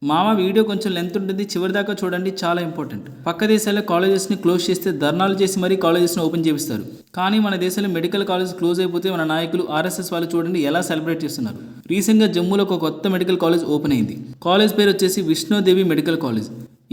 మామ వీడియో కొంచెం లెంత్ ఉంటుంది, చివరి దాకా చూడండి, చాలా ఇంపార్టెంట్. పక్క దేశాల్లో కాలేజెస్ని క్లోజ్ చేస్తే ధర్నాలు చేసి మరీ కాలేజెస్ని ఓపెన్ చేపిస్తారు. కానీ మన దేశంలో మెడికల్ కాలేజ్ క్లోజ్ అయిపోతే మన నాయకులు ఆర్ఎస్ఎస్ వాళ్ళు చూడండి ఎలా సెలబ్రేట్ చేస్తున్నారు. రీసెంట్గా జమ్మూలో ఒక కొత్త మెడికల్ కాలేజ్ ఓపెన్ అయింది. కాలేజ్ పేరు వచ్చేసి విష్ణోదేవి మెడికల్ కాలేజ్.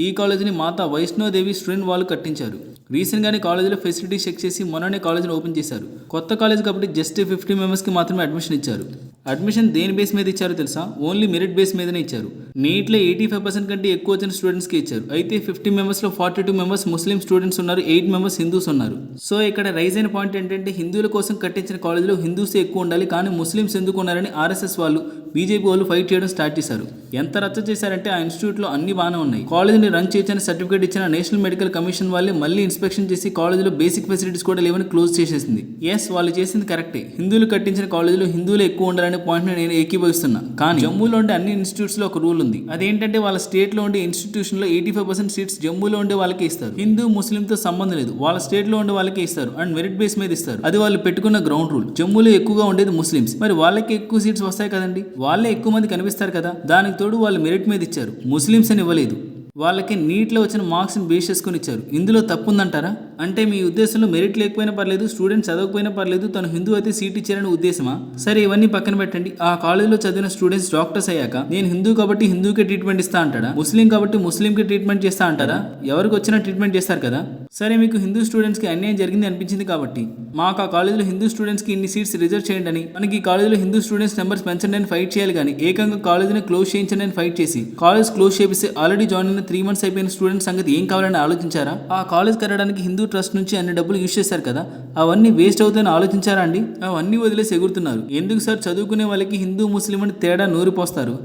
ఈ కాలేజీని మాతా వైష్ణోదేవి స్టూడెంట్ వాళ్ళు కట్టించారు. రీసెంట్గానే కాలేజీలో ఫెసిలిటీ చెక్ చేసి మొన్ననే కాలేజీని ఓపెన్ చేశారు. కొత్త కాలేజ్ కాబట్టి జస్ట్ 50 మెంబర్స్కి మాత్రమే అడ్మిషన్ ఇచ్చారు. అడ్మిషన్ దేని బేస్ మీద ఇచ్చారో తెలుసా? ఓన్లీ మెరిట్ బేస్ మీదనే ఇచ్చారు. నీట్లో 85% కంటే ఎక్కువ వచ్చిన స్టూడెంట్స్కి ఇచ్చారు. అయితే 50 మెంబర్స్లో 42 మెంబర్స్ ముస్లిం స్టూడెంట్స్ ఉన్నారు, 8 మెంబర్స్ హిందూస్ ఉన్నారు. సో ఇక్కడ రైజ్ అయిన పాయింట్ ఏంటంటే హిందువుల కోసం కట్టించిన కాలేజీలో హిందూస్ ఎక్కువ ఉండాలి, కానీ ముస్లిమ్స్ ఎందుకు ఉన్నారని ఆర్ఎస్ఎస్ వాళ్ళు బీజేపీ వాళ్ళు ఫైట్ చేయడం స్టార్ట్ చేశారు. ఎంత రచ్చ చేశారంటే ఆ ఇన్స్టిట్యూట్లో అన్ని బాగానే ఉన్నాయి. కాలేజీని రన్ చేయొచ్చని సర్టిఫికేట్ ఇచ్చిన నేషనల్ మెడికల్ కమిషన్ వాళ్ళే మళ్ళీ ఇన్స్పెక్షన్ చేసి కాలేజీలో బేసిక్ ఫెసిలిటీస్ కూడా లేవని క్లోజ్ చేసేసింది. ఎస్, వాళ్ళు చేసింది కరెక్టే. హిందువులు కట్టించిన కాలేజీలో హిందువులు ఎక్కువ ఉండాలనే పాయింట్ నేను ఏకీభవిస్తున్నా. కానీ జమ్మూలో ఉండే అన్ని ఇన్స్టిట్యూట్స్ లో ఒక రూల్ ఉంది. అదేంటంటే వాళ్ళ స్టేట్ లో ఉండే ఇన్స్టిట్యూషన్ లో 85% సీట్స్ జమ్మూలో ఉండే వాళ్ళకి ఇస్తారు. హిందూ ముస్లింతో సంబంధం లేదు, వాళ్ళ స్టేట్ లో ఉండే వాళ్ళకి ఇస్తారు అండ్ మెరిట్ బేస్ మీద ఇస్తారు. అది వాళ్ళు పెట్టుకున్న గ్రౌండ్ రూల్. జమ్మూలో ఎక్కువగా ఉండేది ముస్లిమ్స్, మరి వాళ్ళకి ఎక్కువ సీట్స్ వస్తాయి కదండి, వాళ్ళే ఎక్కువ మంది కనిపిస్తారు కదా. దానికి తోడు వాళ్ళు మెరిట్ మీద ఇచ్చారు, ముస్లిమ్స్ అని ఇవ్వలేదు. వాళ్ళకి నీట్లో వచ్చిన మార్క్స్ని బేస్ చేసుకుని ఇచ్చారు. ఇందులో తప్పు ఉందంటారా? అంటే మీ ఉద్దేశంలో మెరిట్ లేకపోయినా పర్లేదు, స్టూడెంట్ చదవకపోయినా పర్లేదు, తను హిందూ అయితే సీట్ ఇచ్చారని ఉద్దేశమా? సరే, ఇవన్నీ పక్కన పెట్టండి. ఆ కాలేజీలో చదివిన స్టూడెంట్స్ డాక్టర్స్ అయ్యాక నేను హిందూ కాబట్టి హిందూకే ట్రీట్మెంట్ ఇస్తా అంటాడా? ముస్లిం కాబట్టి ముస్లింకి ట్రీట్మెంట్ చేస్తా అంటారా? ఎవరికి వచ్చినా ట్రీట్మెంట్ చేస్తారు కదా. సరే, మీకు హిందూ స్టూడెంట్స్కి అన్యాయం జరిగింది అనిపించింది కాబట్టి మాకు ఆ కాలేజీలో హిందూ స్టూడెంట్స్కి ఇన్ని సీట్స్ రిజర్వ్ చేయండి అని, మనకి ఈ కాలేజీలో హిందూ స్టూడెంట్స్ నెంబర్స్ పెంచండి అని ఫైట్ చేయాలి. కానీ ఏకంగా కాలేజీని క్లోజ్ చేయించండి అని ఫైట్ చేసి కాలేజ్ క్లోజ్ చేపిస్తే ఆల్రెడీ జాయిన్ అయిన 3 months అయిపోయిన స్టూడెంట్స్ సంగతి ఏం కావాలని ఆలోచించారా? ఆ కాలేజ్ కట్టడానికి హిందూ ట్రస్ట్ నుంచి అన్ని డబ్బులు యూజ్ చేశారు కదా, అవన్నీ వేస్ట్ అవుతాయని ఆలోచించారా అండి? అవన్నీ వదిలేసి ఎగురుతున్నారు. ఎందుకు సార్? చదువుకునే వాళ్ళకి హిందూ ముస్లిం అని తేడా నూరిపోస్తారు.